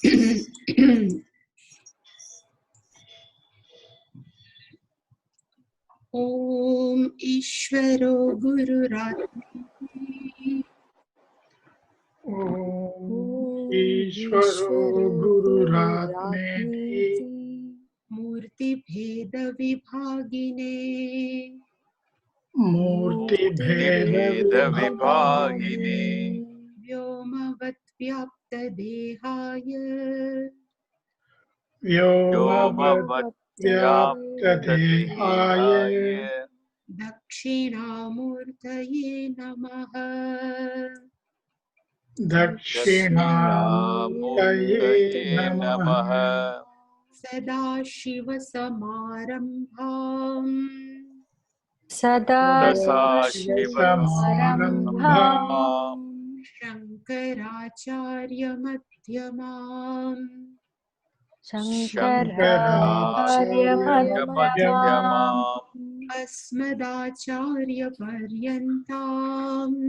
ओम ईश्वरो गुरुरात्मेति ईश्वरो गुरुरात्मेति मूर्तिभेद विभागिने मूर्तिभेद विभागिने व्योमवत् व्याप्त देहाय व्योमवत् व्याप्तदेहाय दक्षिणामूर्तये नमः। दक्षिणामूर्तये नमः। सदाशिवसमारम्भाम् सदाशिवसमारम्भाम् शङ्कराचार्यमध्यमाम् शङ्कराचार्यमध्यमाम् अस्मदाचार्यपर्यन्ताम्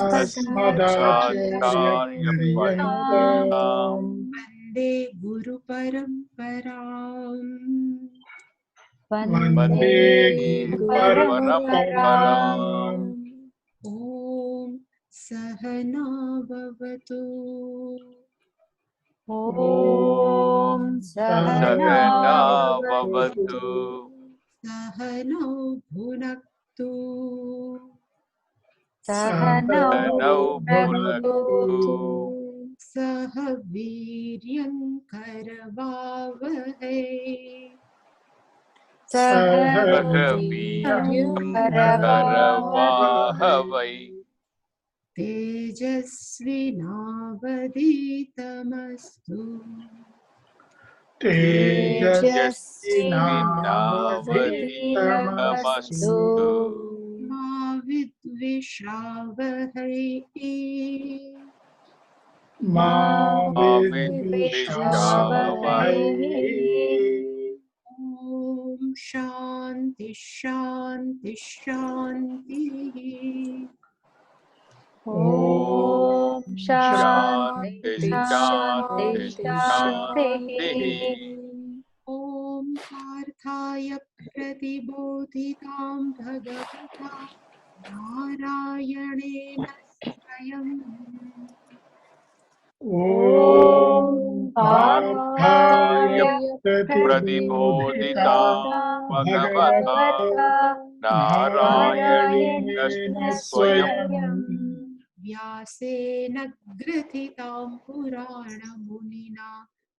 अस्मदाचार्यपर्यन्ताम् वन्दे गुरुपरम्पराम्। वन्दे गुरुपरम्पराम्। ॐ सहना भवतु। ॐ सहना भवतु। सहनौ भुनक्तु। सहनौ भुनक्तु। सह वीर्यं करवावहै। सह वीर्यं करवावहै। तेजस्विनावधीतमस्तु। तेजस्विनावधीतमस्तु। मा विद्विषावहै। मा विद्विषावहै। ॐ शान्ति शान्ति शान्तिः। ॐ शान्ति शान्ति शान्तिः। ॐ पार्थाय प्रतिबोधितां भगवता नारायणेन स्वयम्। ॐ पार्थाय प्रतिबोधितां भगवता नारायणेन स्वयम्। व्यासेन ग्रथितां पुराणमुनिना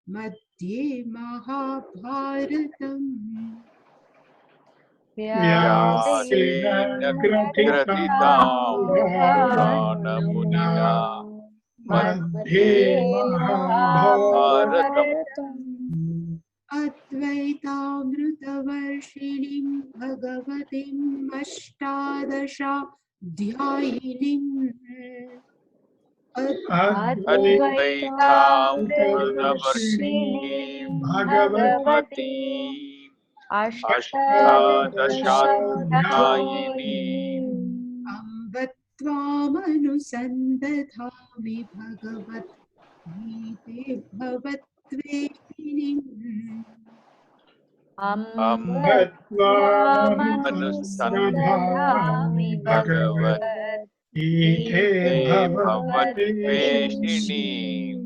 मध्ये महाभारतम्। व्यासेन ग्रथितां पुराणमुनिना मध्ये महाभारतम्। अद्वैतामृतवर्षिणीं भगवतीम् अष्टादशाध्यायिनीम् अद्वैतामृतवर्षिणीं भगवती अष्टादशाध्यायिनीम् अम्ब त्वामनुसन्दधामि भगवद्गीते भवत्वेदिनीम्। अम्ब त्वामनुसन्दधामि भगवद्गीते भवत्वेदिनीम्।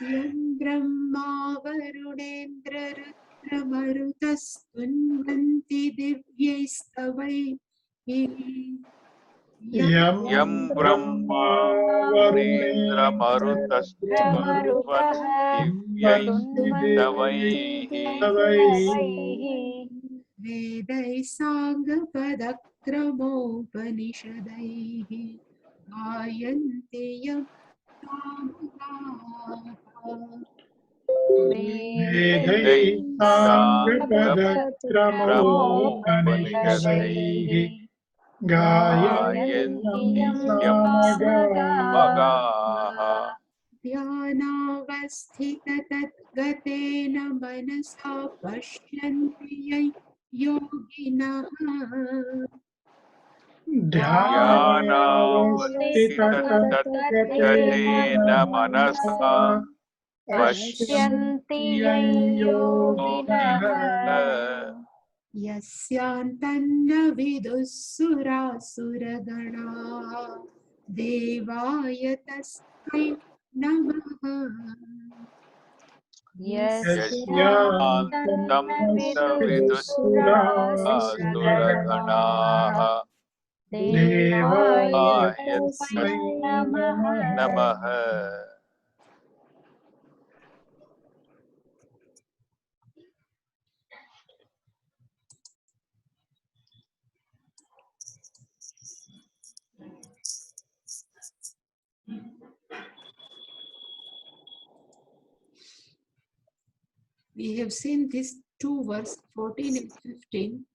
यं ब्रह्मा वरुणेन्द्ररुद्रमरुतस्तुन्वन्ति दिव्यैस्तवैः। यं ब्रह्मा वरुणेन्द्रमरुतस्तुन्वन्ति वेदैः साङ्गपदक्रमोपनिषदैः गायन्ति यं सामगाः। वेदैः साङ्गपदक्रमोपनिषदैः गायन्ति सामगाः। ध्यानावस्थिततद्गतेन मनसा पश्यन्ति यं योगिनः। ध्यानावस्थितततेन मनसा पश्यन्ति यं योगिनः यस्यान्तन्न विदुः सुरासुरगणाः देवाय तस्मै नमः। यस्यान्तं विदुःसुरासुरगणाः देवाय तस्मै नमः। We have seen these two verses, 14 and 15.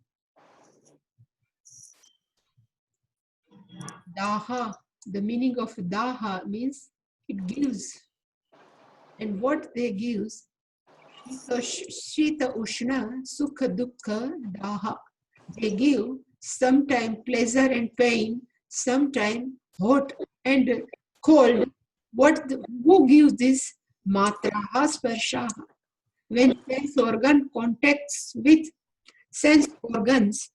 Daha, the meaning of daha means it gives. And what they gives, Shita Ushna, Sukha Dukkha, Daha. They give sometime pleasure and pain, sometime hot and cold. Who gives this? Matraha Sparshaha. When sense organ contacts with sense organs,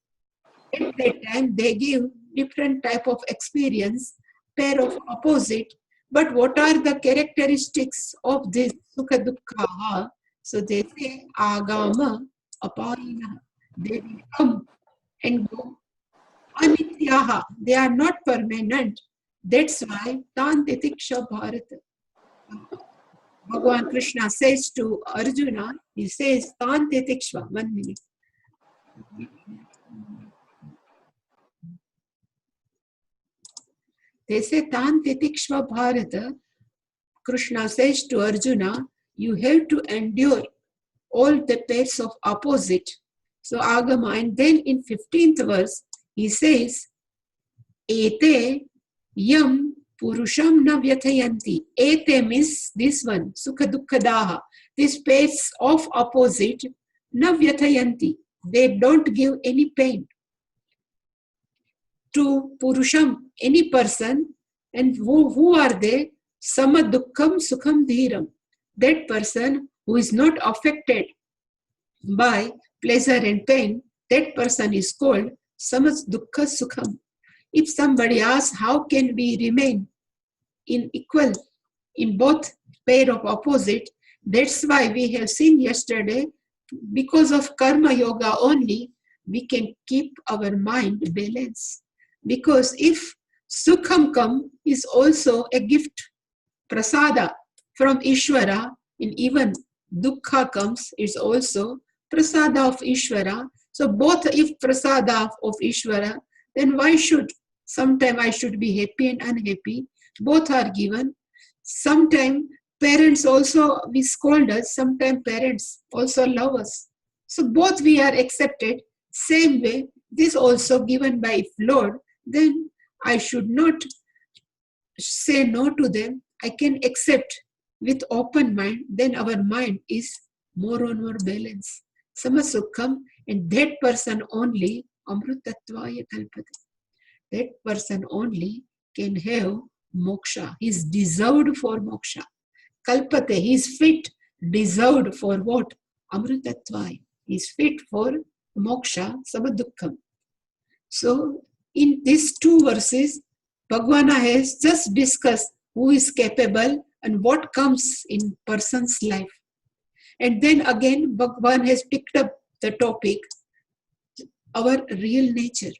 at that time they give different type of experience, pair of opposite. But what are the characteristics of this Sukha Dukkha? So they say Agama Apayina. They will come and go. Anityaha. They are not permanent. That's why Tantitiksha Bharata. Bhagavan Krishna says to Arjuna, he says, Tantitiksha, 1 minute. They say, Tantitiksha Bharata. Krishna says to Arjuna, you have to endure all the pairs of opposite. So Agama, and then in 15th verse, he says, Ete yam purusham na vyathayanti. Ete means this one, Sukha Dukkha Daha. These pairs of opposite, na vyathayanti. They don't give any pain to purusham, any person. And who are they? Sama dukkham sukham dhiram. That person who is not affected by pleasure and pain, that person is called sama dukkha sukham. If somebody asks, how can we remain in equal, in both pair of opposite, that's why we have seen yesterday, because of karma yoga only, we can keep our mind balanced. Because if sukham come is also a gift, prasada from Ishvara, and even dukkha comes, is also prasada of Ishvara. So both, if prasada of Ishvara, then why should, sometime I should be happy and unhappy? Both are given. Sometime parents also, we scold us, sometimes parents also love us. So both we are accepted. Same way, this also given by Lord, then I should not say no to them. I can accept with open mind, then our mind is more and more balanced. Samasukham, and that person only, Amrutatvaya Kalpata. That person only can have moksha. He is deserved for moksha. Kalpate, he is fit, deserved for what? Amrutatvaya. He is fit for moksha, Samadukkam. So, in these two verses, Bhagavana has just discussed who is capable and what comes in person's life. And then again, Bhagavan has picked up the topic, our real nature.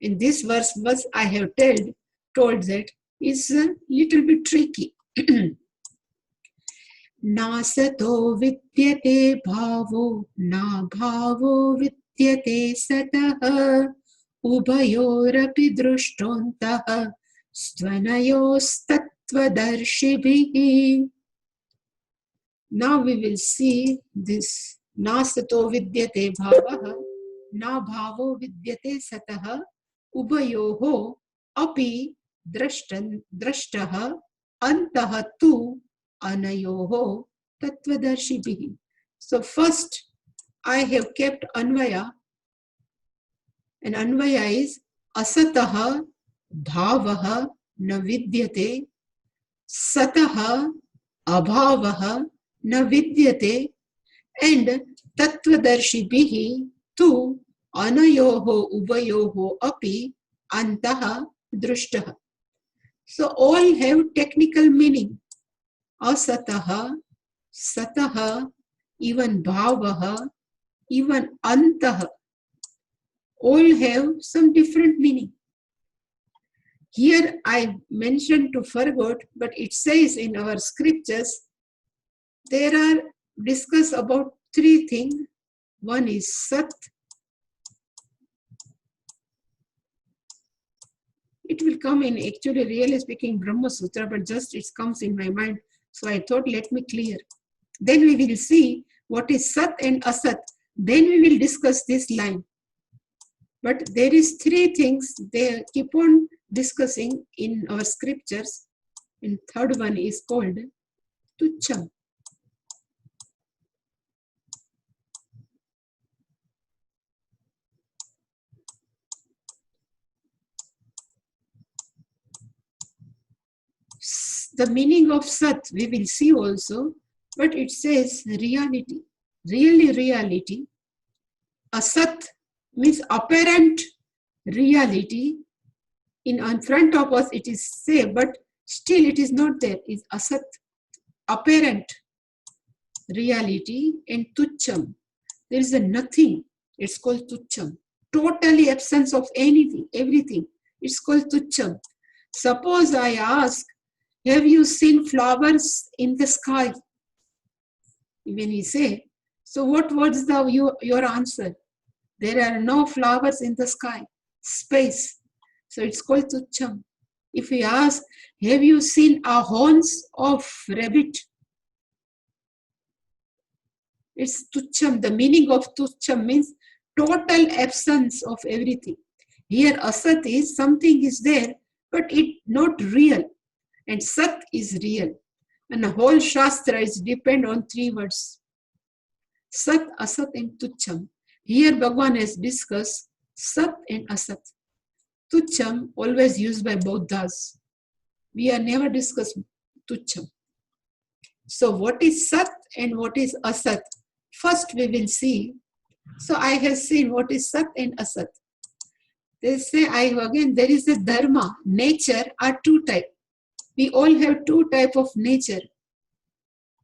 In this verse I have told that is a little bit tricky. Nasato vidyate bhavo, na bhavo vidyate satah, ubayorapi drushtontah, stvanayostattvadarshibhi. Now we will see this. Nasato vidyate bhavah, na bhavo vidyate satah, ubayoho api drashtaha antah tu anayoho tattvadarshibhi. So first I have kept Anvaya, and Anvaya is asataha bhavaha na vidyate, sataha abhavaha na vidyate, and tattvadarshibhihi tu anayoho uvayoho api antaha drushtaha. So all have technical meaning. Asataha, sataha, even bhavaha, even antaha, all have some different meaning. Here I mentioned to forgot, but it says in our scriptures, there are discussed about three things. One is Sat. It will come in actually really speaking Brahma Sutra, but just it comes in my mind. So I thought, let me clear. Then we will see what is Sat and Asat. Then we will discuss this line. But there is three things they keep on discussing in our scriptures. And third one is called Tucham. The meaning of Sat we will see also, but it says reality, really reality. Asat means apparent reality. In front of us it is say, but still it is not there. Is Asat, apparent reality, and Tucham. There is a nothing. It's called Tucham. Totally absence of anything, everything. It's called Tucham. Suppose I ask, have you seen flowers in the sky? When he say, so what was your answer? There are no flowers in the sky, space. So it's called Tucham. If we ask, have you seen a horns of rabbit? It's Tucham. The meaning of Tucham means total absence of everything. Here Asat is something is there, but it not real. And Sat is real. And the whole Shastra is depend on three words. Sat, Asat and Tucham. Here Bhagavan has discussed Sat and Asat. Tucham always used by Bodhas. We are never discussed Tucham. So what is Sat and what is Asat? First we will see. So I have seen what is Sat and Asat. They say, there is a dharma. Nature are two types. We all have two types of nature.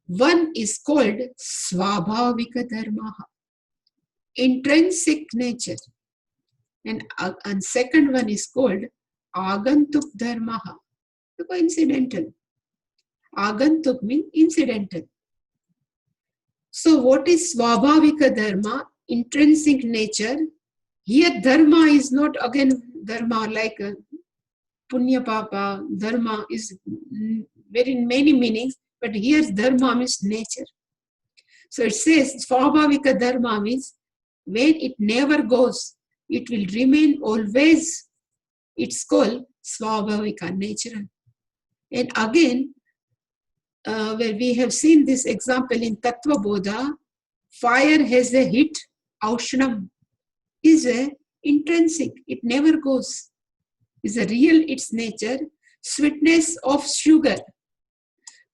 One is called Swabhavika Dharma, intrinsic nature. And second one is called Agantuk Dharma, coincidental. Agantuk means incidental. So what is Swabhavika Dharma, intrinsic nature? Here Dharma is not again Dharma like Punya Papa. Dharma is very many meanings, but here Dharma means nature. So it says Swabhavika Dharma means when it never goes, it will remain always. It's called Swabhavika, natural. And again, where we have seen this example in Tattva Bodha, fire has a heat, Aushnam is a intrinsic, it never goes. Is a real its nature. Sweetness of sugar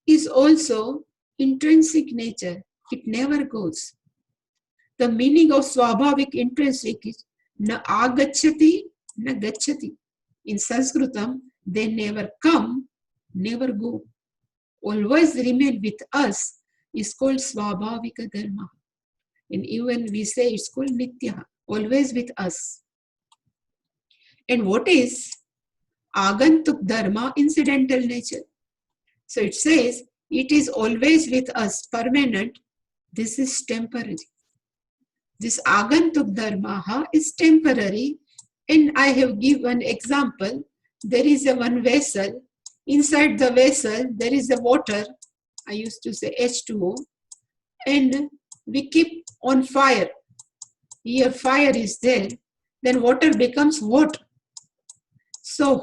is also intrinsic nature, it never goes. The meaning of Swabhavik intrinsic is na agachati, na gachati. In Sanskritam, they never come, never go. Always remain with us is called Swabhavika Dharma. And even we say it's called Nitya, always with us. And what is Agantuk Dharma? Incidental nature. So it says it is always with us, permanent. This is temporary. This Agantuk Dharma is temporary. And I have given example. There is a one vessel. Inside the vessel, there is a water. I used to say H2O. And we keep on fire. Here fire is there. Then water becomes hot. So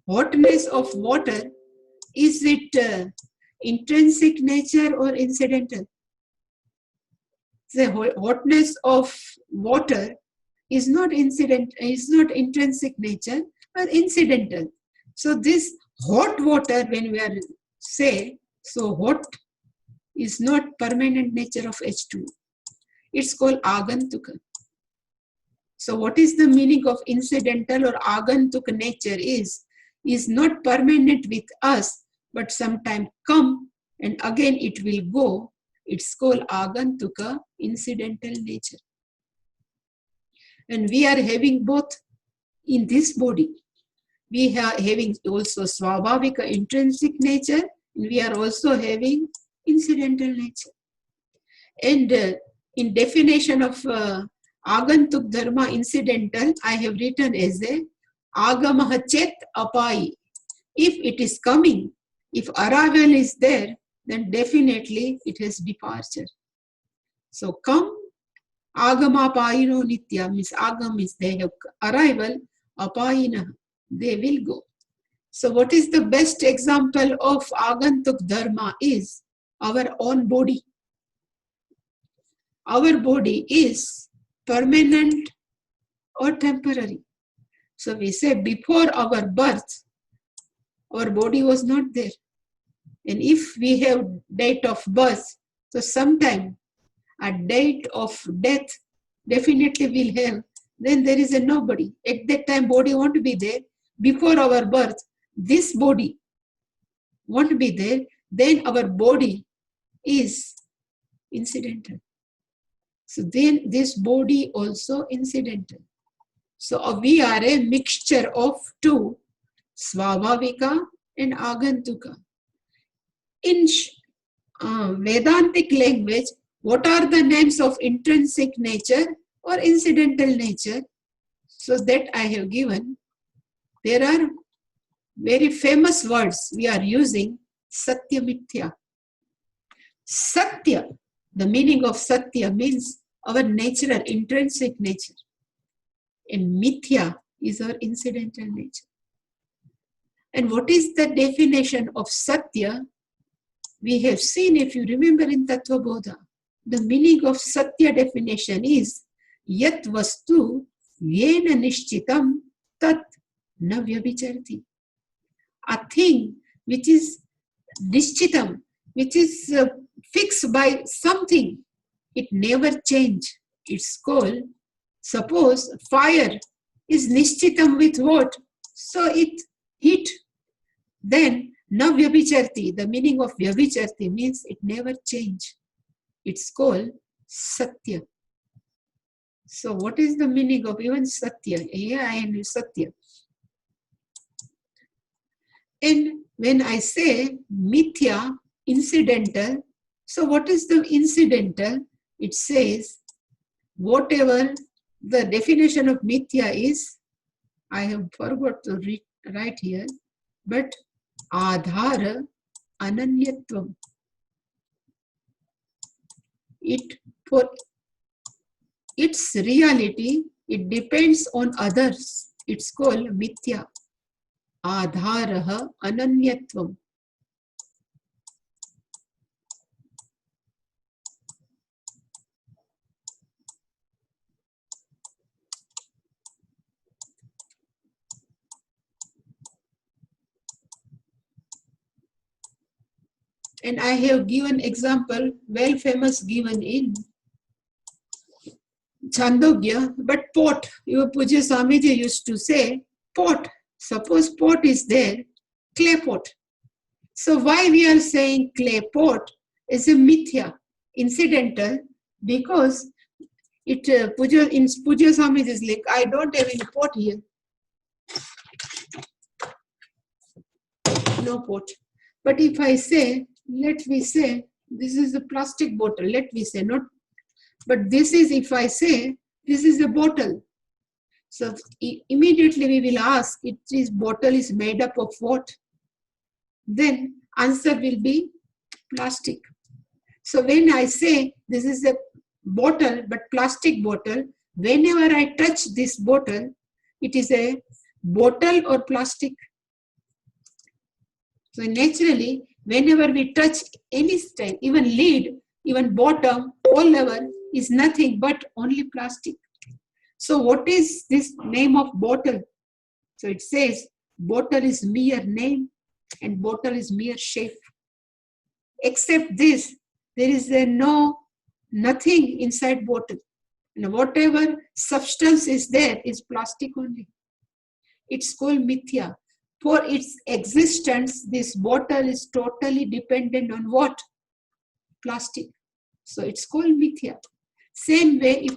hotness of water, is it intrinsic nature or incidental? The hotness of water is not intrinsic nature, but incidental. So this hot water, when we are say, so hot is not permanent nature of H2. It's called agantuka. So what is the meaning of incidental or agantuka nature is not permanent with us, but sometime come and again it will go. It's called agantuka, incidental nature. And we are having both in this body. We are having also swabhavika, intrinsic nature, and we are also having incidental nature. And in definition of agantuk dharma, incidental, I have written as a agamaha chet apai. If it is coming, if arrival is there, then definitely it has departure. So come, agama apayino nitya, means agam is they have arrival, apayina, they will go. So what is the best example of agantuk dharma is our own body. Our body is permanent or temporary. So we say before our birth, our body was not there. And if we have date of birth, so sometime a date of death definitely will have, then there is a nobody. At that time body won't be there. Before our birth, this body won't be there. Then our body is incidental. So then this body also incidental. So we are a mixture of two, swabhavika and agantuka. In Vedantic language, what are the names of intrinsic nature or incidental nature? So that I have given. There are very famous words we are using, satya mithya. Satya, the meaning of satya means our natural, intrinsic nature. And mithya is our incidental nature. And what is the definition of satya? We have seen, if you remember in Tattva Bodha, the meaning of satya definition is yat vastu yena nishchitam tat na vyabhicharti. A thing which is nishchitam, which is fixed by something, it never change. It's called, suppose fire is nishchitam with what? So it heat. Then na vyabhicharti, the meaning of vyabhicharti means it never change. It's called satya. So what is the meaning of even satya? Here I am satya. And when I say mithya, incidental, so what is the incidental? It says whatever the definition of mithya is, I have forgot to write here, but adhara ananyatvam. It for its reality, it depends on others. It's called mithya. Adharaha ananyatvam. And I have given example, well famous given in Chandogya, but pot. Your Pujya Swamiji used to say, pot. Suppose pot is there, clay pot. So why we are saying clay pot is a mithya, incidental, because it in Pujya Swamiji's like, I don't have any pot here. No pot. But if I say, let me say, this is a plastic bottle, let me say, not, but this is, if I say, this is a bottle. So immediately we will ask, this bottle is made up of what? Then answer will be plastic. So when I say this is a bottle, but plastic bottle, whenever I touch this bottle, it is a bottle or plastic. So naturally, whenever we touch any style, even lid, even bottom, all level is nothing but only plastic. So what is this name of bottle? So it says bottle is mere name and bottle is mere shape. Except this, there is nothing inside bottle. And whatever substance is there is plastic only. It's called mithya. For its existence, this bottle is totally dependent on what? Plastic. So it's called mithya. Same way,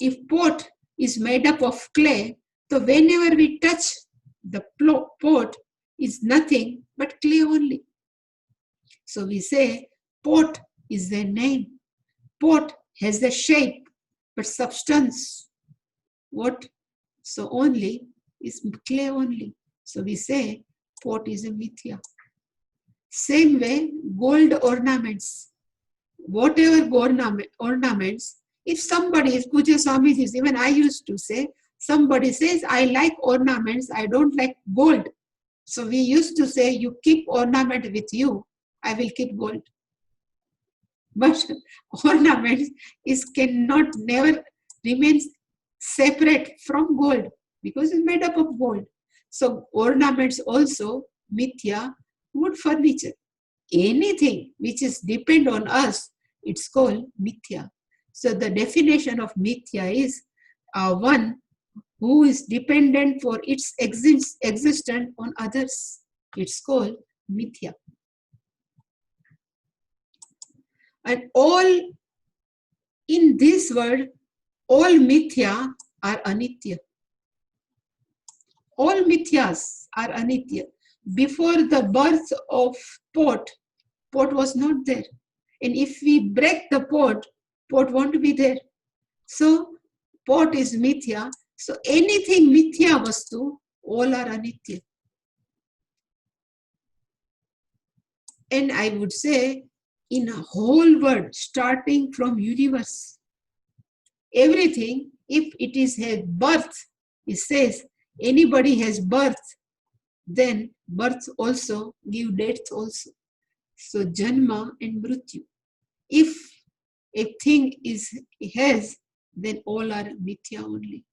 if pot is made up of clay, so whenever we touch the pot, is nothing but clay only. So we say pot is the name. Pot has the shape, but substance, what? So only is clay only. So we say pot is a mithya. Same way, gold ornaments. Whatever ornaments, if somebody is Puja Swamiji, even I used to say, somebody says, I like ornaments, I don't like gold. So we used to say, you keep ornament with you, I will keep gold. But ornaments cannot never remain separate from gold because it's made up of gold. So ornaments also, mithya, wood furniture. Anything which is depend on us, it's called mithya. So the definition of mithya is one who is dependent for its existence on others. It's called mithya. And all in this world, all mithya are anitya. All mithyas are anitya. Before the birth of pot was not there. And if we break the pot won't be there. So pot is mithya. So anything mithya vastu, all are anitya. And I would say, in a whole world, starting from universe, everything, if it is has birth, it says anybody has birth, then birth also give death also. So janma and mrityu. If a thing has, then all are mithya only.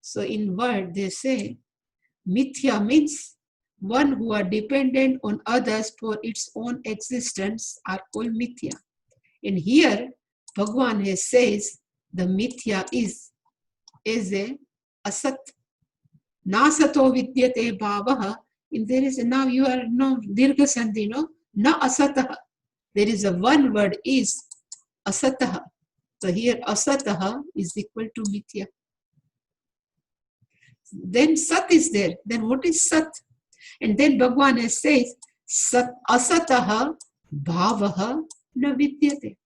So in word they say, mithya means one who are dependent on others for its own existence are called mithya. And here Bhagavan says the mithya is a asat. Nasato vidyate bhavaha. And there is now you are no dirgha sandhi, no? Na asataha. There is a one word is asataha. So here asataha is equal to mithya. Then sat is there. Then what is sat? And then Bhagavan says, sat asataha bhavaha na vidyate.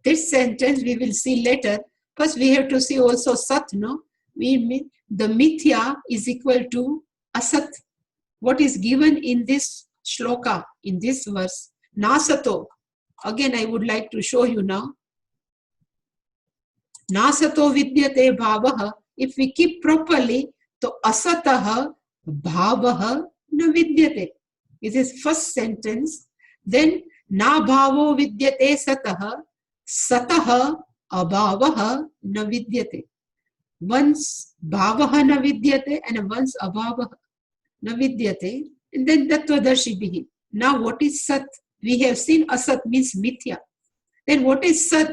This sentence we will see later. First we have to see also sat, no? We mean the mithya is equal to asat. What is given in this shloka, in this verse, nasato. Again I would like to show you now. Nasato vidyate bhavaha. If we keep properly, to asataha bhavaha na vidyate. This is first sentence. Then na bhavo vidyate sataha, sataha abhavaha na vidyate. Once bhavaha na vidyate and once abhavaha na vidyate. And then tattvadarshi bihi. Now what is sat? We have seen asat means mithya. Then what is sat?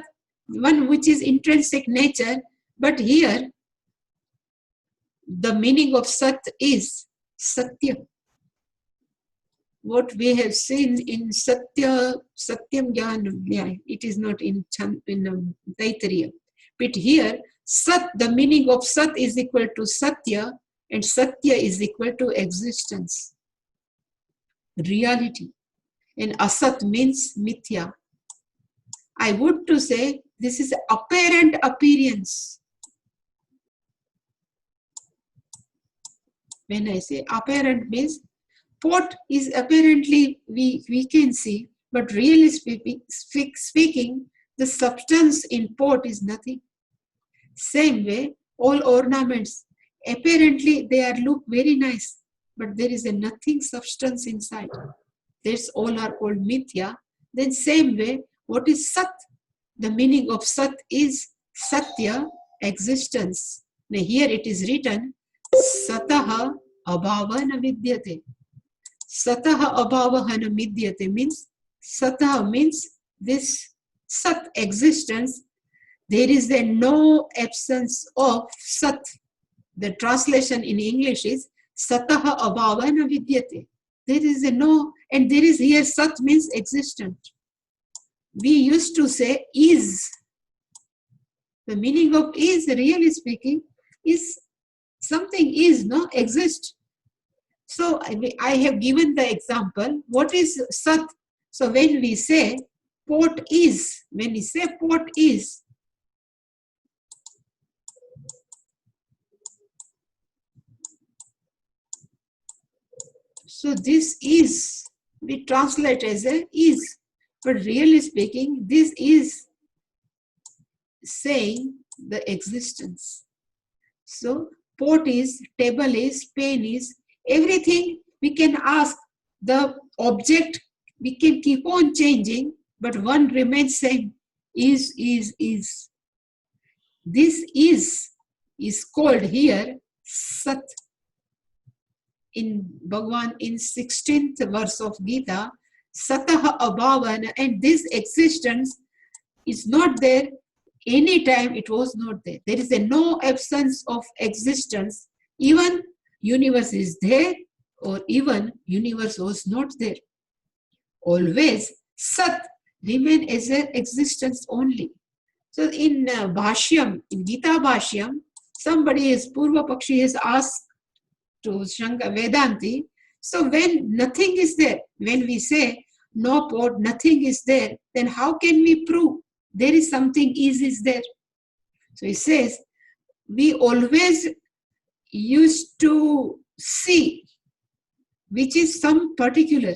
One which is intrinsic nature. But here the meaning of sat is satya. What we have seen in Satyam Jnana, it is not in Taittiriya. But here, Sat, the meaning of Sat is equal to Satya, and Satya is equal to existence, reality. And Asat means Mithya. I would to say this is apparent appearance. When I say apparent means, pot is apparently we can see, but really speaking, the substance in pot is nothing. Same way, all ornaments, apparently they are look very nice, but there is a nothing substance inside. That's all are called mithya. Then same way, what is sat? The meaning of sat is satya, existence. Now here it is written, Sataha abhavana vidyate. Sataha abhavana vidyate means, Sataha means this Sat existence. There is a no absence of Sat. The translation in English is Sataha abhavana vidyate. There is a no, and there is here Sat means existent. We used to say is. The meaning of is, really speaking, is something is, no, exist. So I have given the example. What is Sat? So when we say pot is, when we say pot is, so this is, we translate as a is, but really speaking, this is saying the existence. So pot is, table is, pen is, everything we can ask. The object we can keep on changing, but one remains same. Is. This is called here Sat. In Bhagavan, in 16th verse of Gita, Sataha abhavana, and this existence is not there. Anytime it was not there. There is a no absence of existence. Even universe is there, or even universe was not there. Always Sat remain as an existence only. So in Bhashyam, in Gita Bhashyam, somebody is, Purva Pakshi has asked to Shankara Vedanti, so when nothing is there, when we say no pot, nothing is there, then how can we prove there is something is there? So he says, we always used to see which is some particular,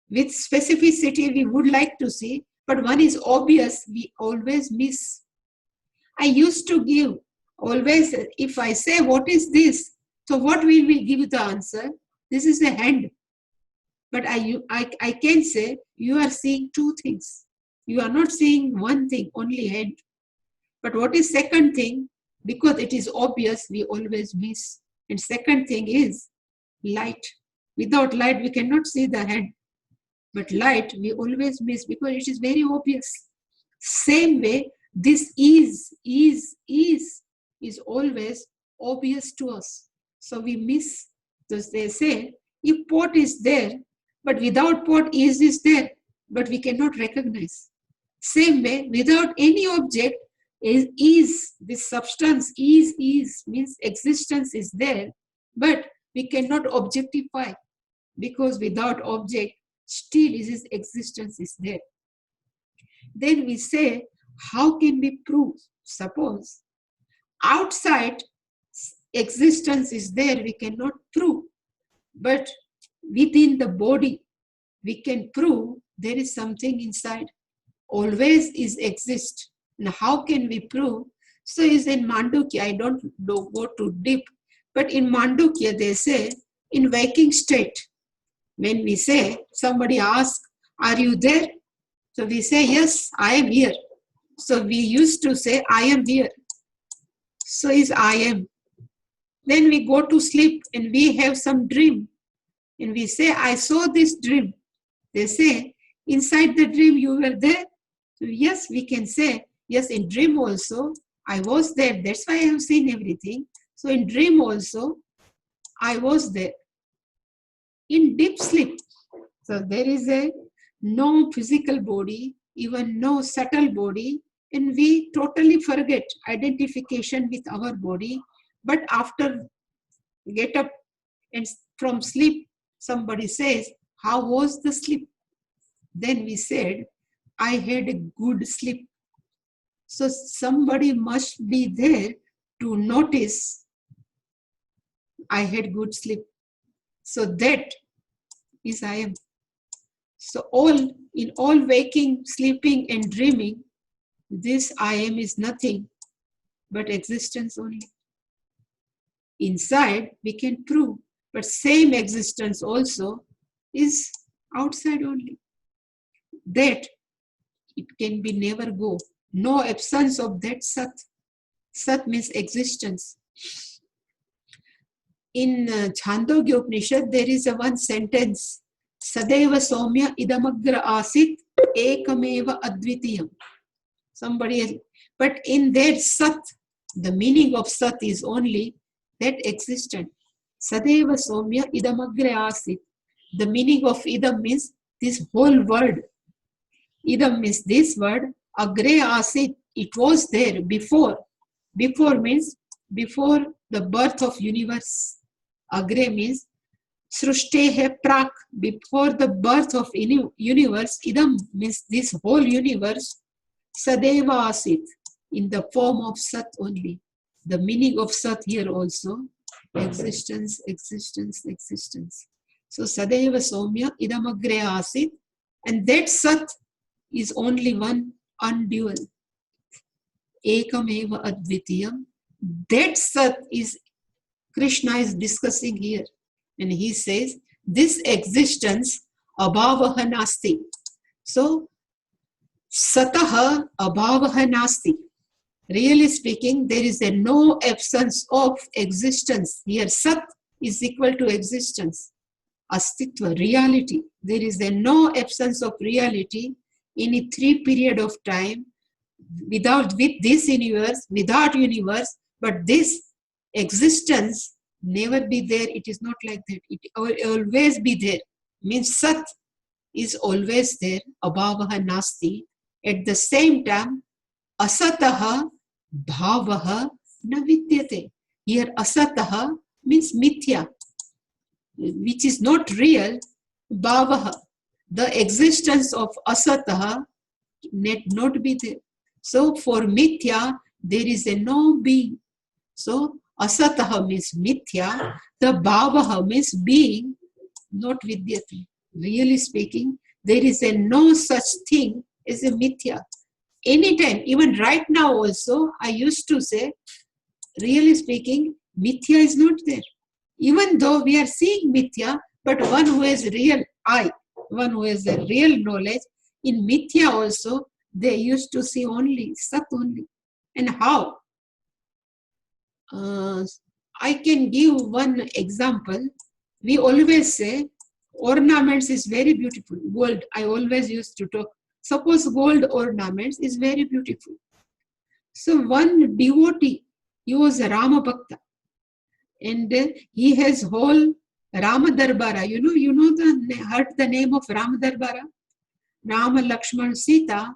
with specificity we would like to see, but one is obvious, we always miss. I used to give always, if I say what is this, so what will we give the answer? This is a hand. But I can say you are seeing two things. You are not seeing one thing, only hand. But what is second thing? Because it is obvious, we always miss. And second thing is light. Without light, we cannot see the hand. But light, we always miss because it is very obvious. Same way, this is always obvious to us. So we miss. Thus they say, if pot is there, but without pot is there, but we cannot recognize. Same way, without any object, is this substance is means existence is there, but we cannot objectify, because without object, still his existence is there. Then we say, how can we prove? Suppose outside existence is there, we cannot prove, but within the body, we can prove there is something inside. Always is exist. Now how can we prove? So is in Mandukya, I don't go too deep, but in Mandukya they say, in waking state, when we say, somebody asks, are you there? So we say, yes, I am here. So we used to say, I am here. So is I am. Then we go to sleep and we have some dream. And we say, I saw this dream. They say, inside the dream you were there? So yes, we can say, yes, in dream also, I was there. That's why I have seen everything. So in dream also, I was there. In deep sleep, so there is a no physical body, even no subtle body, and we totally forget identification with our body. But after get up and from sleep, somebody says, how was the sleep? Then we said, I had a good sleep. So somebody must be there to notice I had good sleep. So that is I am. So in all waking, sleeping and dreaming, this I am is nothing but existence only. Inside we can prove, but same existence also is outside only. That it can be never go. No absence of that Sat. Sat means existence. In Chandogya Upanishad, there is a one sentence, Sadeva Somya idamagra asit ekameva advitiyam. Somebody else. But in that Sat, the meaning of Sat is only that existent. Sadeva Somya idamagre asit. The meaning of idam means this whole word. Idam means this word. Agre asit. It was there before. Before means before the birth of universe. Agre means Srushte prak. Before the birth of universe. Idam means this whole universe. Sadeva asit. In the form of Sat only. The meaning of Sat here also. Existence, existence, existence. So Sadeva Somya idamagre asit. And that Sat is only one, undual. Ekameva advitiyam. That Sat is Krishna is discussing here. And he says, this existence abhavaha nasti. So, Sataha abhavaha nasti. Really speaking, there is a no absence of existence. Here, Sat is equal to existence. Astitva, reality. There is a no absence of reality in a 3 period of time with this universe, without universe, but this existence never be there. It is not like that. It will always be there. Means Sat is always there. Abhavaha nasti. At the same time, asataha bhavaha na vidyate. Here asataha means mithya, which is not real. Bhavaha, the existence of asataha need not be there. So for mithya, there is a no being. So asataha means mithya, the bhavaha means being, not vidyate. Really speaking, there is a no such thing as a mithya. Anytime, even right now also, I used to say, really speaking, mithya is not there. Even though we are seeing mithya, but one who has real eye, one who has a real knowledge, in mithya also, they used to see only Sat only. And how? I can give one example. We always say, ornaments is very beautiful. Gold, I always used to talk. Suppose gold ornaments is very beautiful. So one devotee, he was a Rama Bhakta. And he has whole Rama Darbara. You know heard the name of Rama Darbara? Rama, Lakshman, Sita,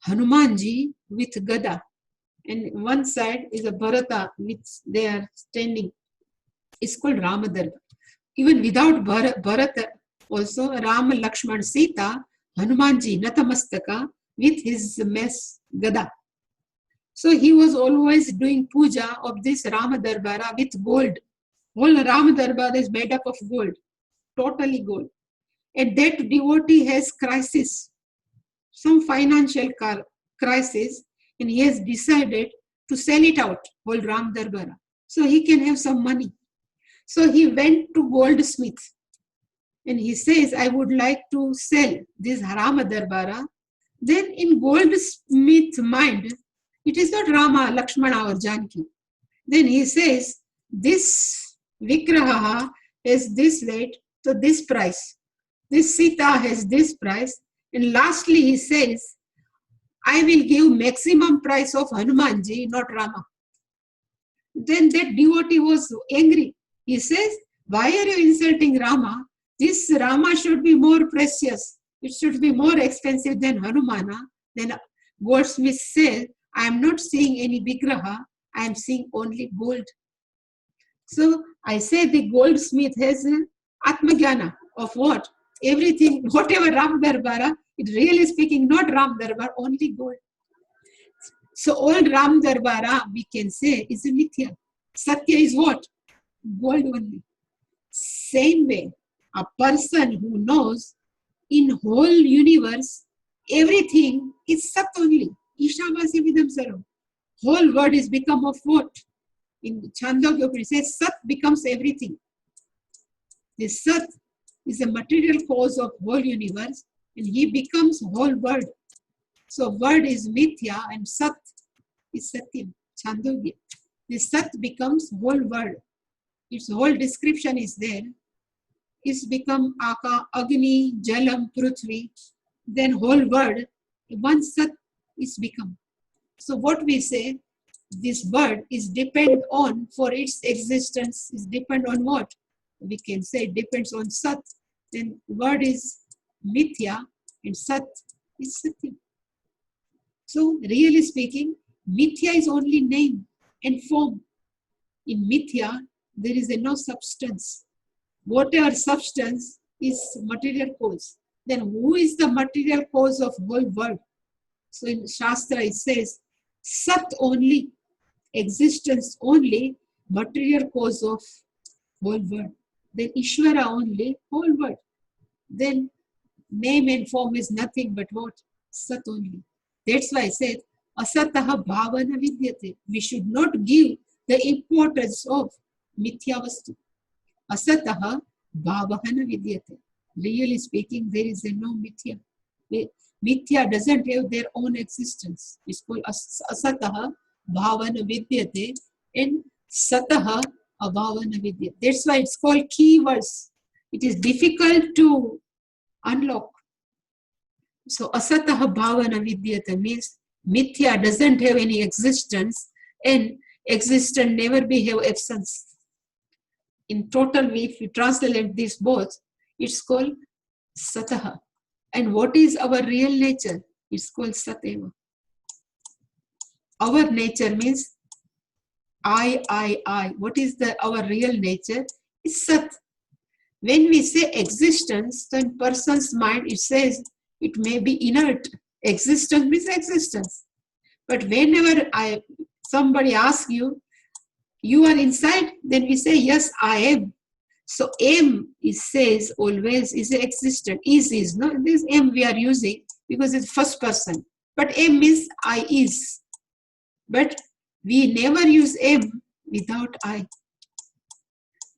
Hanumanji with Gada. And one side is a Bharata which they are standing. It's called Rama Darbara. Even without Bharata, also Rama, Lakshman, Sita, Hanumanji, Natamastaka with his mess Gada. So he was always doing puja of this Rama Darbara with gold. Whole Rama Darbara is made up of gold, totally gold. And that devotee has crisis, some financial crisis, and he has decided to sell it out, whole Rama Darbara, so he can have some money. So he went to goldsmith and he says, I would like to sell this Rama Darbara. Then in goldsmith's mind, it is not Rama, Lakshmana or Janki. Then he says, this Vigraha has this weight, so this price. This Sita has this price. And lastly he says, I will give maximum price of Hanumanji, not Rama. Then that devotee was angry. He says, why are you insulting Rama? This Rama should be more precious. It should be more expensive than Hanumana. Then goldsmith says, I am not seeing any Vigraha. I am seeing only gold. So I say the goldsmith has Atmagyana of what? Everything, whatever Ram Darbara, it really speaking, not Ram Darbar, only gold. So all Ram Darbara, we can say, is a mithya. Satya is what? Gold only. Same way, a person who knows in whole universe, everything is Sat only. Ishavasya vidam sarvam. Whole world is become of what? In Chandogya Upanishad, it says Sat becomes everything. This Sat is a material cause of whole universe, and he becomes whole world. So word is mithya and Sat is Satyam. Chandogya. The Sat becomes whole word. Its whole description is there. It's become Aka, Agni, Jalam, Prithvi. Then whole word, one Sat is become. So what we say, this word is depend on, for its existence, is depend on what? We can say it depends on Sat. Then word is Mithya and Sat is Satya. So really speaking, Mithya is only name and form. In Mithya, there is no substance. Whatever substance is material cause. Then who is the material cause of whole world? So in Shastra it says, Sat only, existence only, material cause of whole world. Then Ishvara only, whole world. Then name and form is nothing but what? Sat only. That's why I said, Asataha bhavana vidyate. We should not give the importance of mithya vastu. Asataha bhavana vidyate. Really speaking, there is no mithya. Mithya doesn't have their own existence. It's called asataha bhavana vidyate and sataha abhavana vidyate. That's why it's called keywords. It is difficult to unlock. So asataha bhavana vidyate means mithya doesn't have any existence and existence never be have absence. In total, if you translate these both, it's called sataha. And what is our real nature? It's called Sateva. Our nature means I. What is our real nature? It's Sat. When we say existence, then person's mind, it says it may be inert. Existence means existence. But whenever somebody asks you, you are inside, then we say, yes, I am. So am, it says always is existent. Is no, this am we are using because it's first person. But am means I is. But we never use am without I.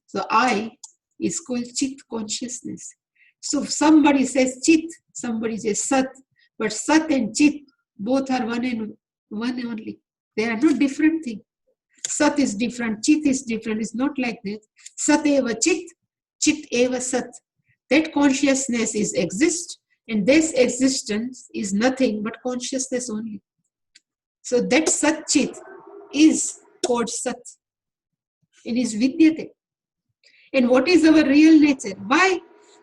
So I is called Chit consciousness. So somebody says Chit, somebody says Sat, but Sat and Chit both are one and one only. They are not different things. Sat is different, Chit is different. It's not like that. Sat eva Chit, Chit eva Sat. That consciousness is exist, and this existence is nothing but consciousness only. So that Sat Chit is called Sat. It is Vidyate. And what is our real nature? Why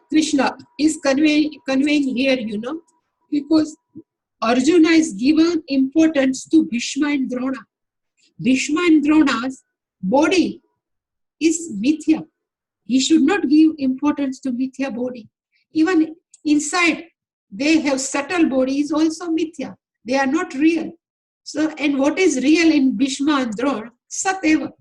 Krishna is conveying here, because Arjuna is given importance to Bhishma and Drona. Bhishma and Drona's body is mithya. He should not give importance to mithya body. Even inside, they have subtle body is also mithya. They are not real. So, and what is real in Bhishma and Drona? Sateva.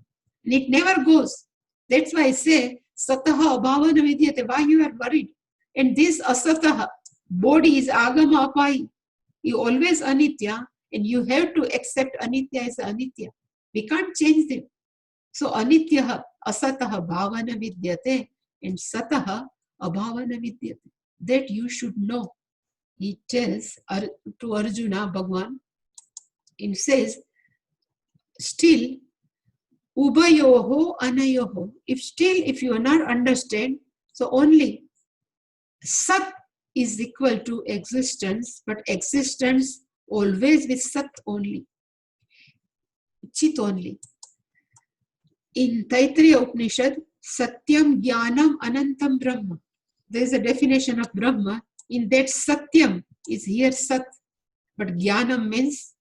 And it never goes. That's why I say, Sataha abhavana vidyate. Why you are worried? And this asataha, body is agama apai. You always anitya, and you have to accept anitya as anitya. We can't change them. So anityaha asataha bhavana vidyate and sataha abhavana vidyate. That you should know. He tells to Arjuna, Bhagwan, and says, still, ubayoho anayoho. If you are not understand, so only Sat is equal to existence, but existence always with Sat only. Chit only. In Taittiriya Upanishad, Satyam Jnanam Anantam Brahma. There is a definition of Brahma. In that Satyam is here Sat, but Jnanam means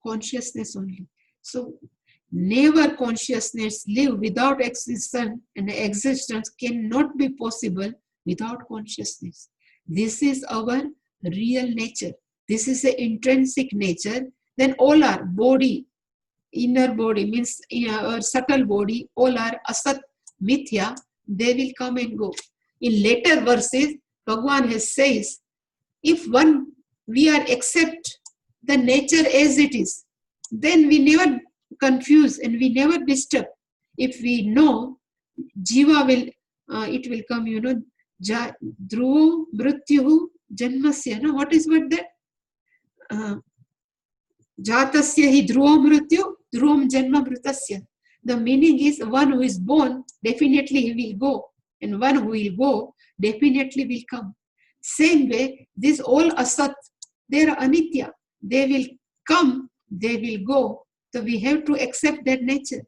consciousness only. So never consciousness live without existence, and existence cannot be possible without consciousness. This is our real nature. This is the intrinsic nature. Then all our body, inner body means our subtle body, all are asat, mithya, they will come and go. In later verses, Bhagwan has says, if we are accept the nature as it is, then we never confuse and we never disturb. If we know, jiva will, it will come, dhruvo mrityuhu janmasya. No, what is what that? Jatasya hi dhruvo mrityu dhruvam janma mrutasya. The meaning is one who is born, definitely he will go. And one who will go, definitely will come. Same way, this all asat, they are anitya. They will come, they will go. So we have to accept that nature.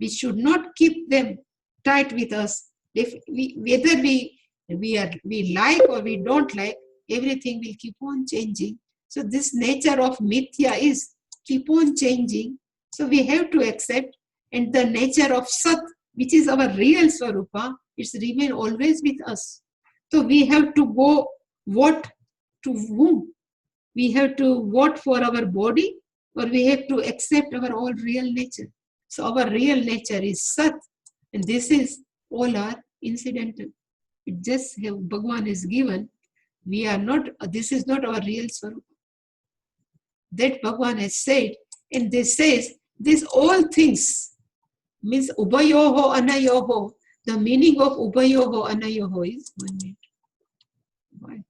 We should not keep them tight with us. If whether we like or we don't like, everything will keep on changing. So this nature of mithya is keep on changing. So we have to accept. And the nature of Sat, which is our real Swarupa, it's remain always with us. So we have to go vote to whom? We have to vote for our body, or we have to accept our all real nature. So our real nature is Sat, and this is all are incidental. It just have Bhagavan is given. We are not, this is not our real Swarupa. That Bhagavan has said, and this says, these all things means ubayoho anayoho. The meaning of ubayoho anayoho is 1 minute. Why?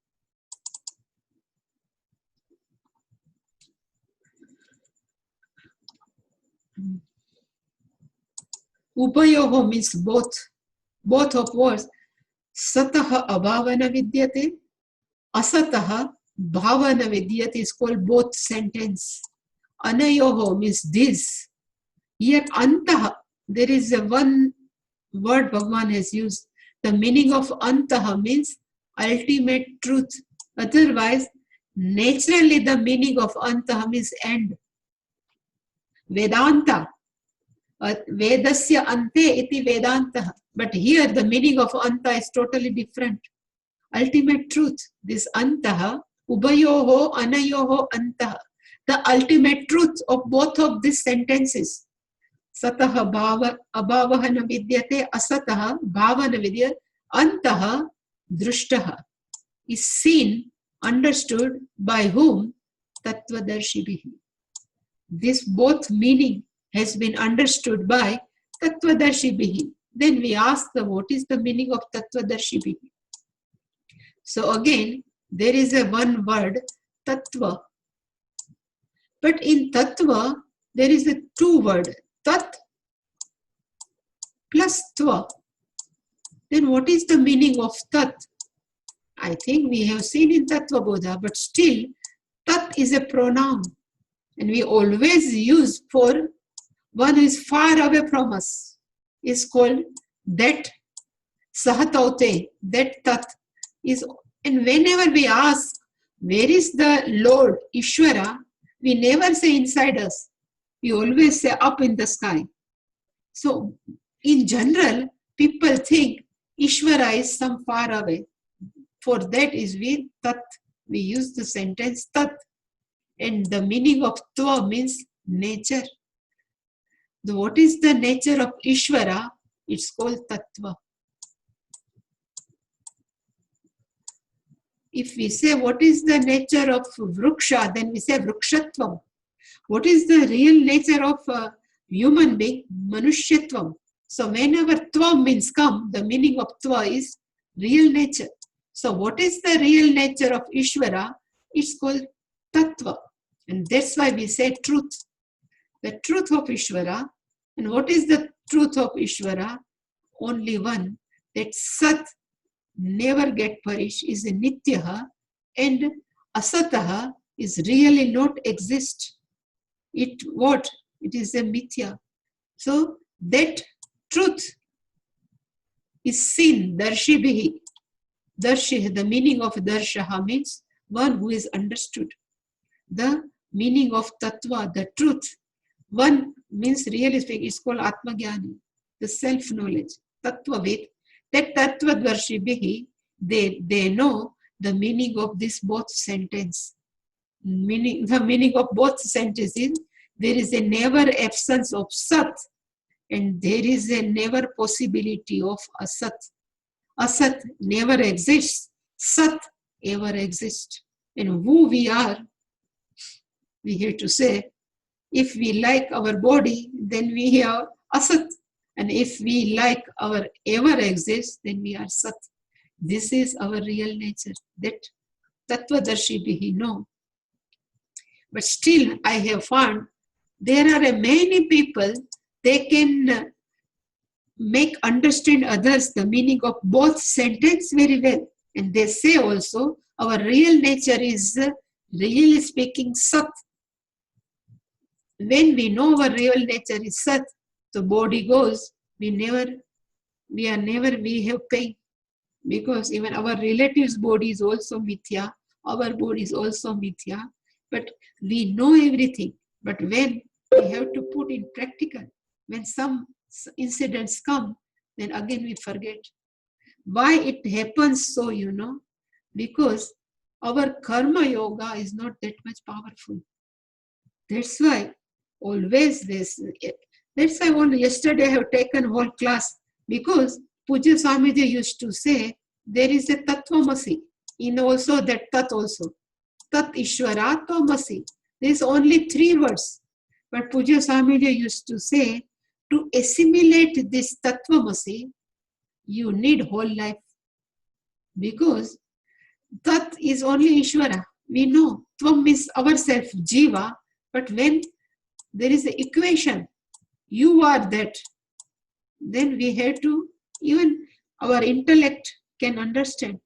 Ubayoho means both of words. Sataha abhavana vidyate, asataha bhavana vidyate is called both sentence. Anayoho means this. Here antaha, there is a one word Bhagavan has used. The meaning of antaha means ultimate truth. Otherwise, naturally the meaning of antaha means end. Vedanta. Vedasya ante iti vedanta. But here the meaning of anta is totally different. Ultimate truth. This antaha, ubayoho anayoho antaha. The ultimate truth of both of these sentences. Sataha abhavana vidyate, asataha bhavana vidyate, antaha drushtaha is seen, understood by whom? Tattvadarshibhihi. This both meaning has been understood by Tattvadarshibhihi. Then we ask what is the meaning of Tattvadarshibhihi? So again, there is a one word, Tattva. But in Tattva, there is a two word, Tat plus Tva. Then what is the meaning of Tat? I think we have seen in Tattva Bodha, but still, Tat is a pronoun. And we always use for one who is far away from us. Is called that Sahataute, that Tat is. And whenever we ask, where is the Lord, Ishvara, we never say inside us. We always say up in the sky. So, in general, people think Ishvara is some far away. For that is we Tat. We use the sentence Tat. And the meaning of Tva means nature. What is the nature of Ishvara? It's called Tattva. If we say what is the nature of Vruksha, then we say Vrukshatvam. What is the real nature of a human being? Manushyatvam. So whenever Tvam means come, the meaning of Tva is real nature. So what is the real nature of Ishvara? It's called Tattva. And that's why we say truth. The truth of Ishvara. And what is the truth of Ishvara? Only one. That Sat never get perished, is a Nityaha, and Asataha is really not exist. It what? It is a Mithya. So that truth is seen, Darshibhihi. Darshih, the meaning of Darshaha means one who is understood. The meaning of Tattva, the truth. One means really speaking, it's called Atmagyani, the self-knowledge. Tattvavid, that Tattvadarshibhihi, they know the meaning of this both sentence. The meaning of both sentences, there is a never absence of Sat, and there is a never possibility of Asat. Asat never exists, Sat ever exists. And who we are, we have to say, if we like our body, then we are Asat. And if we like our ever exists, then we are Sat. This is our real nature. That Tattvadarshibhihi know. But still, I have found There are many people, they can make understand others the meaning of both sentence very well. And they say also, our real nature is, really speaking, Sat. When we know our real nature is Sat, the body goes, we have pain. Because even our relatives' body is also mithya, our body is also mithya, but we know everything. But when we have to put in practical, when some incidents come, then again we forget. Why it happens so, because our karma yoga is not that much powerful. That's why always this, that's why only yesterday I have taken whole class, because Pujya Swamiji used to say, there is a Tattvamasi, in also that Tat also. Tat Ishvara Tvamasi. There is only 3 words. But Pujya Swamiji used to say, to assimilate this Tattvamasi, you need whole life. Because Tat is only Ishvara. We know. Tvam means ourself, Jiva. But when there is an equation, you are that, then we have to, even our intellect can understand,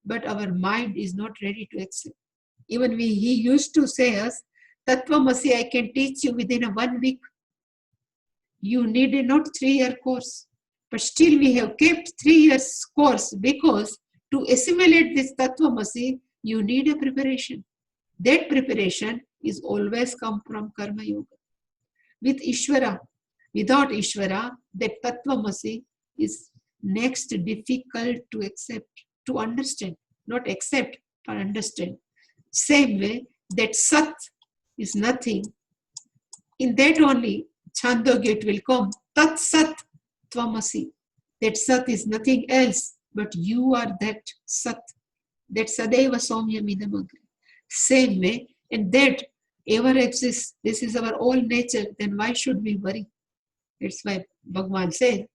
but our mind is not ready to accept. Even he used to say us, Tattvamasi I can teach you within a 1 week. You need a not 3-year course. But still we have kept 3 years course, because to assimilate this Tattvamasi, you need a preparation. That preparation is always come from Karma Yoga. With Ishvara, without Ishvara, that Tattvamasi is next difficult to accept, to understand. Not accept, but understand. Same way, that Sat is nothing. In that only, Chandogya will come. Tat Sat Tvamasi. That Sat is nothing else, but you are that Sat. That Sadeva Somya Midamagri. Same way, and that ever exists. This is our all nature. Then why should we worry? That's why Bhagavan said.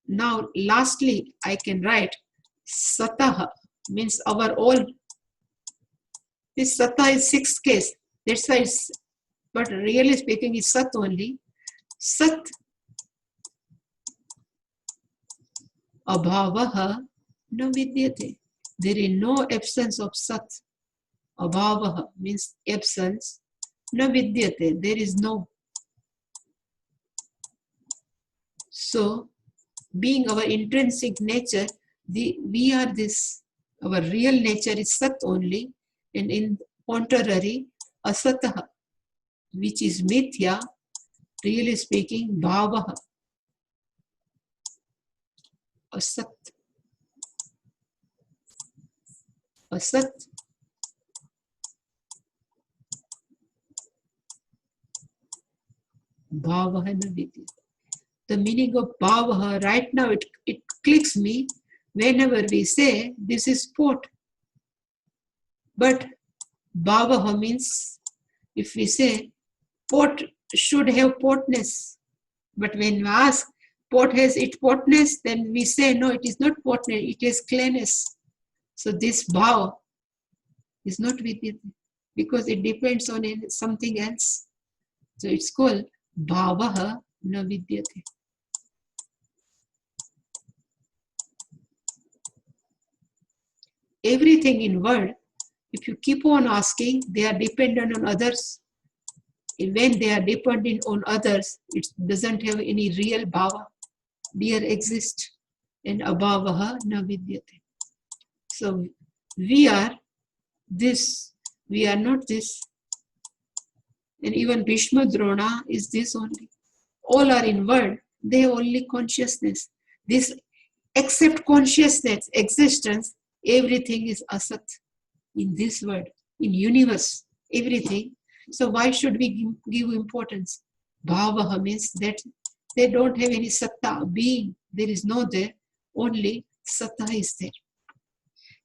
Now, lastly, I can write Sataha, means our all. This Sata is 6th case. That's why it's, but really speaking, it's Sat only. Sat Abhavaha na vidyate. There is no absence of Sat. Abhavaha means absence. Na vidyate. There is no. So, being our intrinsic nature, we are this. Our real nature is Sat only. And in contrary, Asataha, which is Mithya, really speaking, Bhavaha. Asat. Asat. Bhavaha na vidya. The meaning of Bhavaha, right now it clicks me whenever we say this is pot. But Bhavaha means, if we say pot should have potness. But when we ask, pot has its potness, then we say, no, it is not potness, it is cleanness. So this bhava is not vidyate, because it depends on something else. So it's called bhavaha na vidyate. Everything in world, if you keep on asking, they are dependent on others. When they are dependent on others, it doesn't have any real bhava. Dear exist, and abhavaha na vidyate. So we are this, we are not this. And even Bhishma Drona is this only. All are in world, they have only consciousness. This, except consciousness, existence, everything is asat in this world, in universe, everything. So why should we give importance? Bhavaha means that they don't have any satta, being. There is no there, only satta is there.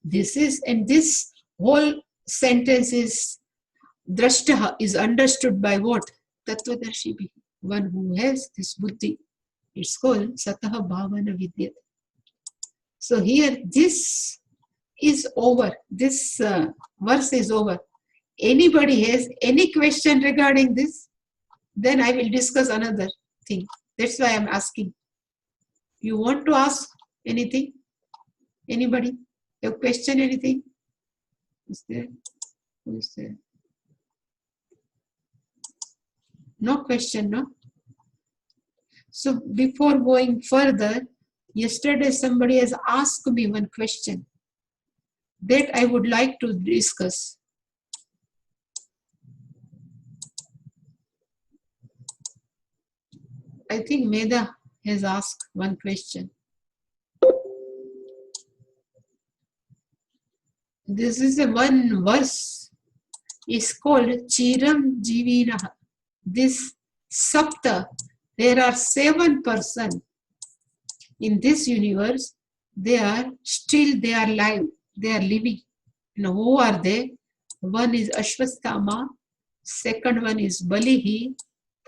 This is, and this whole sentence is, drashtaha is understood by what? Tattvadarshi, one who has this buddhi. It's called sataha bhavana vidyate. So here this is over. This verse is over. Anybody has any question regarding this? then I will discuss another thing. That's why I'm asking. You want to ask anything? Anybody? You have question anything? Is there? Who is there? No question, no? So before going further, yesterday somebody has asked me one question that I would like to discuss. I think Meda has asked one question. This is a one verse. It's called Chiram Jivinaha. This Sapta, there are 7 persons in this universe. They are alive. They are living. And who are they? One is Ashwasthama, second one is Balihi,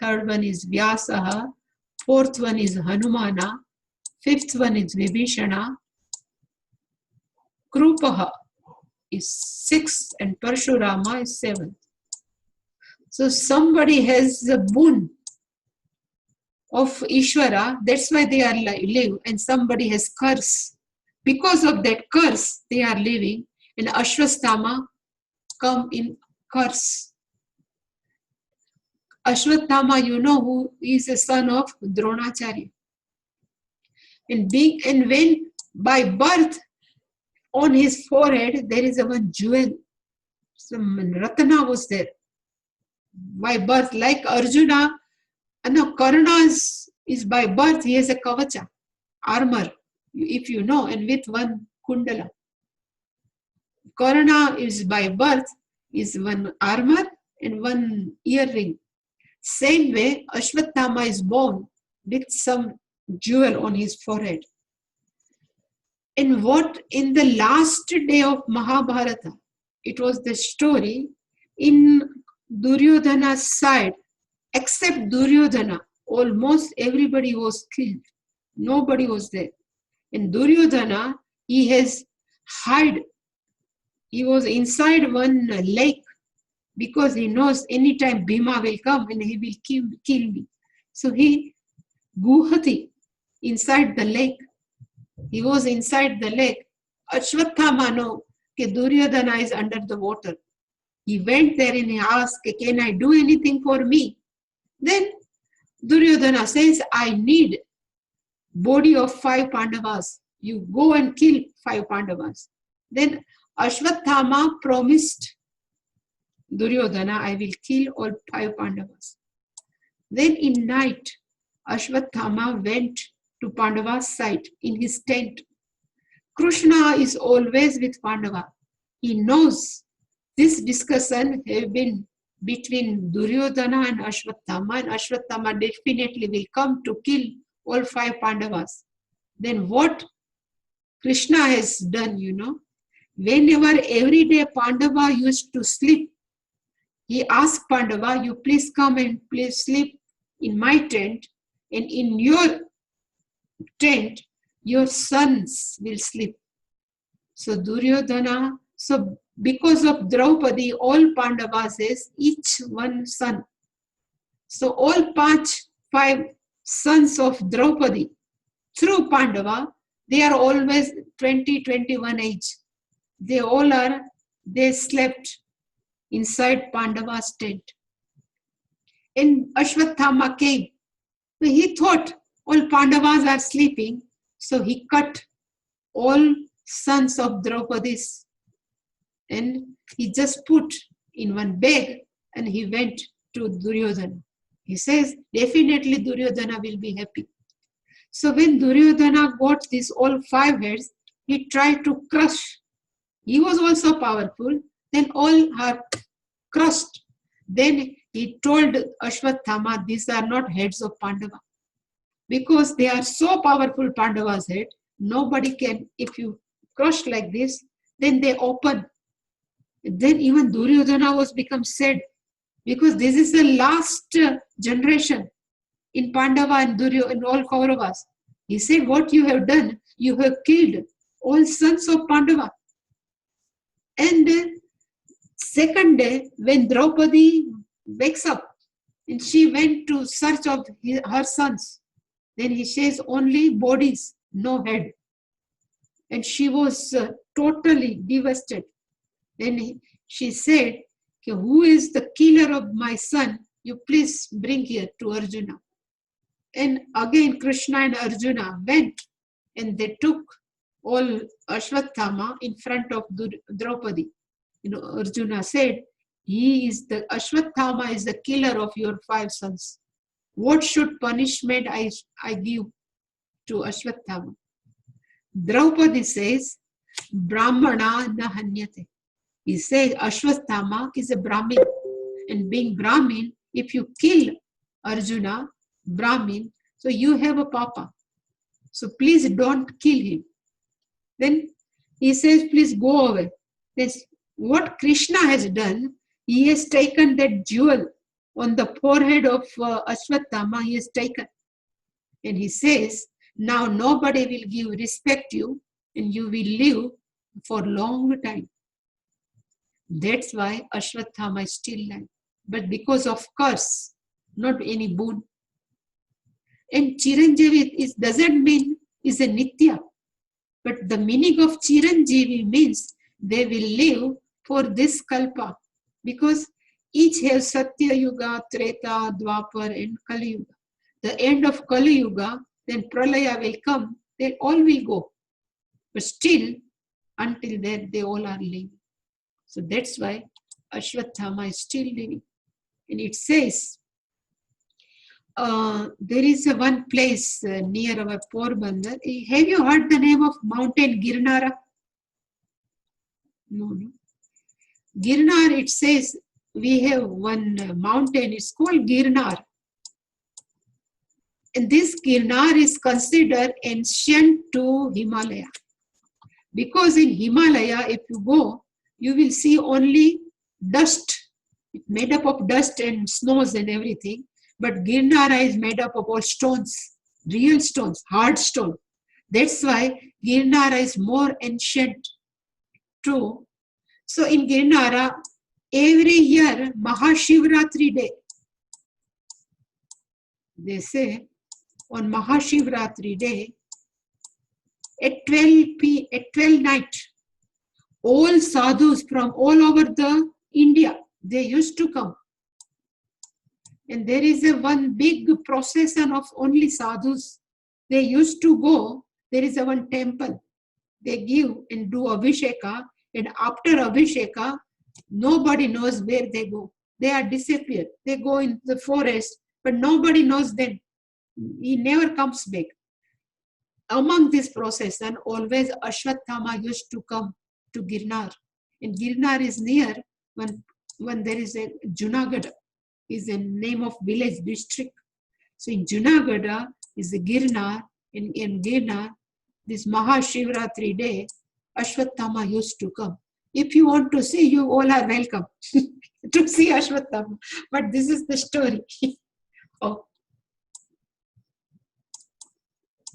third one is Vyasaha, fourth one is Hanumana, fifth one is Vibhishana, Krupaha is 6th, and Parshurama is 7th. So somebody has the boon of Ishvara, that's why they are live, and somebody has curse. Because of that curse, they are living, and Ashwasthama come in curse. Ashwatthama, you know, who is a son of Dronacharya. And when by birth, on his forehead, there is a one jewel. Some Ratna was there. By birth, like Arjuna, and Karna is by birth, he has a kavacha, armor, if you know, and with one kundala. Karna is by birth, is one armor and one earring. Same way, Ashwatthama is born with some jewel on his forehead. And what in the last day of Mahabharata, it was the story in Duryodhana's side, except Duryodhana, almost everybody was killed. Nobody was there. In Duryodhana, he has hid. He was inside one lake because he knows anytime Bhima will come and he will kill me. So he, Guhati, inside the lake. He was inside the lake. Ashwatthama know that Duryodhana is under the water. He went there and he asked, can I do anything for me? Then Duryodhana says, I need body of 5 Pandavas. You go and kill 5 Pandavas. Then Ashwatthama promised Duryodhana, I will kill all 5 Pandavas. Then in night, Ashwatthama went to Pandava's side in his tent. Krishna is always with Pandava. He knows this discussion have been between Duryodhana and Ashwatthama, and Ashwatthama definitely will come to kill all 5 Pandavas. Then what Krishna has done, you know, whenever every day Pandava used to sleep, he asked Pandava, you please come and please sleep in my tent, and in your tent, your sons will sleep. So Duryodhana, so because of Draupadi, all Pandavas has each one son. So all 5 sons of Draupadi, through Pandava, they are always 20, 21 age. They slept inside Pandava's tent. And Ashwatthama came. He thought all Pandavas are sleeping, so he cut all sons of Draupadi's and he just put in one bag and he went to Duryodhana. He says, definitely Duryodhana will be happy. So when Duryodhana got these all 5 heads, he tried to crush. He was also powerful. Then all are crushed. Then he told Ashwatthama, these are not heads of Pandava. Because they are so powerful, Pandava's head, nobody can, if you crush like this, then they open. Then even Duryodhana was become sad, because this is the last generation in Pandava and Duryodhana and all Kauravas. He said, what you have done, you have killed all sons of Pandava. And second day, when Draupadi wakes up And she went to search of her sons. Then he says only bodies, no head. And she was totally devastated. Then she said, who is the killer of my son? You please bring here to Arjuna. And again Krishna and Arjuna went and they took all Ashwatthama in front of Draupadi. Arjuna said, Ashwatthama is the killer of your 5 sons. What should punishment I give to Ashwatthama? Draupadi says, Brahmana na hanyate. He says Ashwatthama is a Brahmin. And being Brahmin, if you kill Arjuna, Brahmin, so you have a papa. So please don't kill him. Then he says, please go away. That's what Krishna has done. He has taken that jewel on the forehead of Ashwatthama, he has taken. And he says, now nobody will give respect you and you will live for a long time. That's why Ashwatthama is still alive. But because of curse, not any boon. And Chiranjeevi doesn't mean is a Nitya. But the meaning of Chiranjeevi means they will live for this Kalpa. Because each has Satya Yuga, Treta, Dwapar and Kali Yuga. The end of Kali Yuga, then Pralaya will come, they all will go. But still, until then, they all are living. So that's why Ashwatthama is still living. And it says, there is one place near our Porbandar. Have you heard the name of mountain Girnara? No. Girnar, it says, we have one mountain, it's called Girnar. And this Girnar is considered ancient to Himalaya. Because in Himalaya, if you go, you will see only dust. It's made up of dust and snows and everything. But Girnara is made up of all stones, real stones, hard stone. That's why Girnara is more ancient too. So in Girnara, every year, Mahashivratri day, they say on Mahashivratri day, at 12 night, all sadhus from all over the India, they used to come. And there is one big procession of only sadhus. They used to go, there is one temple. They give and do Abhisheka. And after Abhisheka, nobody knows where they go. They are disappeared. They go in the forest, but nobody knows them. He never comes back. Among this procession, always Ashwatthama used to come to Girnar. And Girnar is near when there is a Junagadh, is a name of village district. So in Junagadh is the Girnar. In Girnar, this Mahashivratri day, Ashwatthama used to come. If you want to see, you all are welcome to see Ashwatthama. But this is the story. Oh.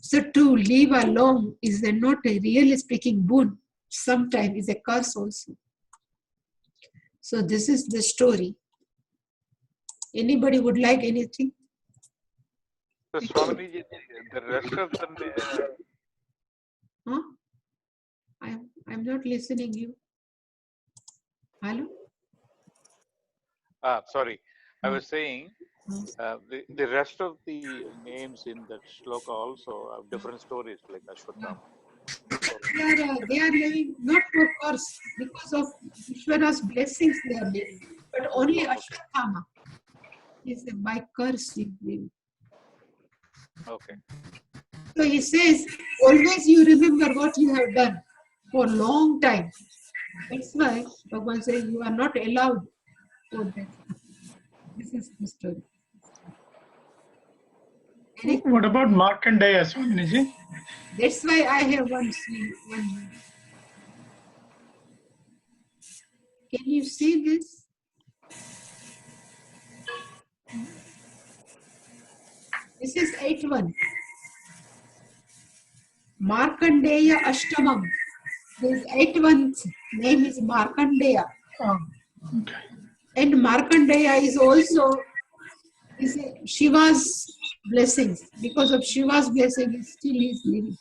So to live alone is not a really speaking boon. Sometimes is a curse also. So this is the story. Anybody would like anything? So Swamiji, the rest of the Huh? I'm not listening you. Hello? sorry, I was saying the rest of the names in that shloka also have different stories like Ashwatthama. They are living not for curse, because of Ishvara's blessings they are living, but only Ashwatthama is by curse he living. Okay. So he says, always you remember what you have done for a long time. That's why Bhagavan says you are not allowed for that. This is the story. What about Markandeya, Swamiji? That's why I have one. Can you see this? This is 8-1. Markandeya Ashtamam. This 8-1 name is Markandeya. Oh, okay. And Markandeya is also Is Shiva's blessings. Because of Shiva's blessing, he still is living.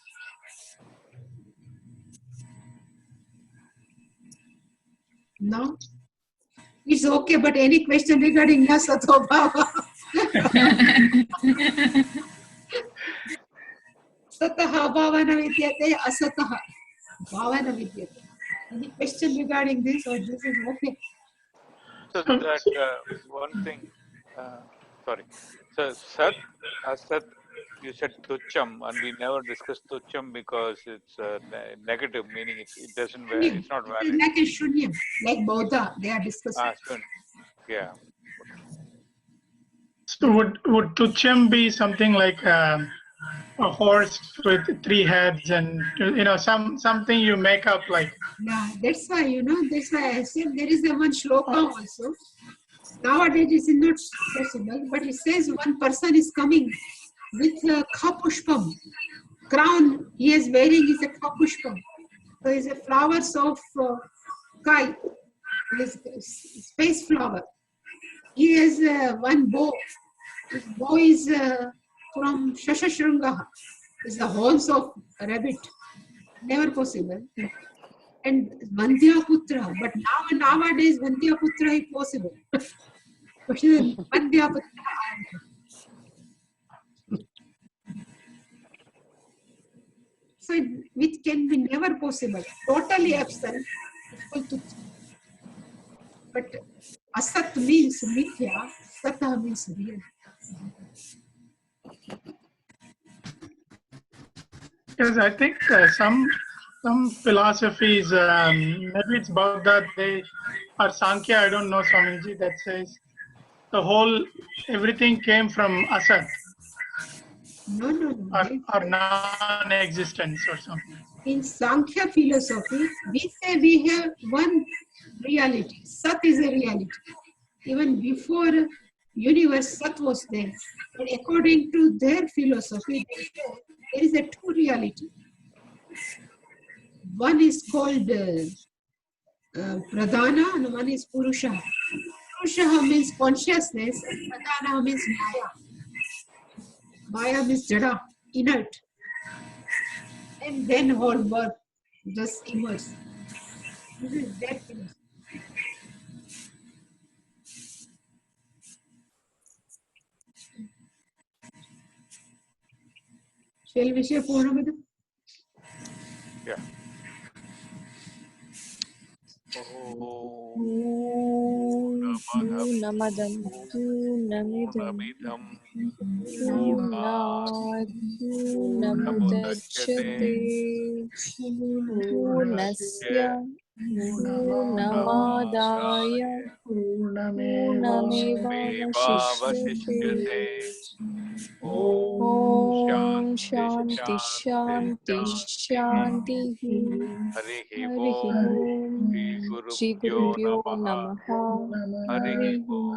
No? It's okay, but any question regarding Nasato Bhava? Sataha Bhavana Vidyate, Asataha Bhavana Vidyate. Any question regarding this, or this is okay? So that one thing, sorry. So Sat, Asat, you said Tucham, and we never discussed Tucham because it's negative, meaning it doesn't, it's not It valid. is like a Shunyam, like Bodha, they are discussing. Soon. Yeah. So would Tucham be something like a horse with 3 heads and something you make up like? Yeah, that's why, that's why I said there is a one shloka also. Nowadays it is not possible, but it says one person is coming with a khapushpam. Crown he is wearing is a khapushpam. So it's a flowers of kite, space flower. He has one bow. His bow is from Shashashrungaha. It's the horns of a rabbit. Never possible. And Vandhyaputra, but nowadays Vandhyaputra is possible. Vandhyaputra. So which can be never possible. Totally absent. But Asat means mithya, Sata means real. Yes, I think some philosophies, maybe it's about that they or Sankhya, I don't know, Swamiji, that says everything came from Asat. No. Or non-existence or something. In Sankhya philosophy, we say we have one reality. Sat is a reality. Even before universe, Sat was there. But according to their philosophy, they say there is a two reality. One is called Pradhana and one is Purusha. Purusha means consciousness and Pradhana means Maya. Maya means Jada, inert. And then whole world just emerges. This is their philosophy. Shall we share Purnamada? Yeah. Purnamidam Purnamudachyate Purnasya Purnamadaya Purnamevavashishyate. Om Shanti Shanti Shanti Harihi Harihi Om. Om Shri Gurubhyo Namaha Harihi Om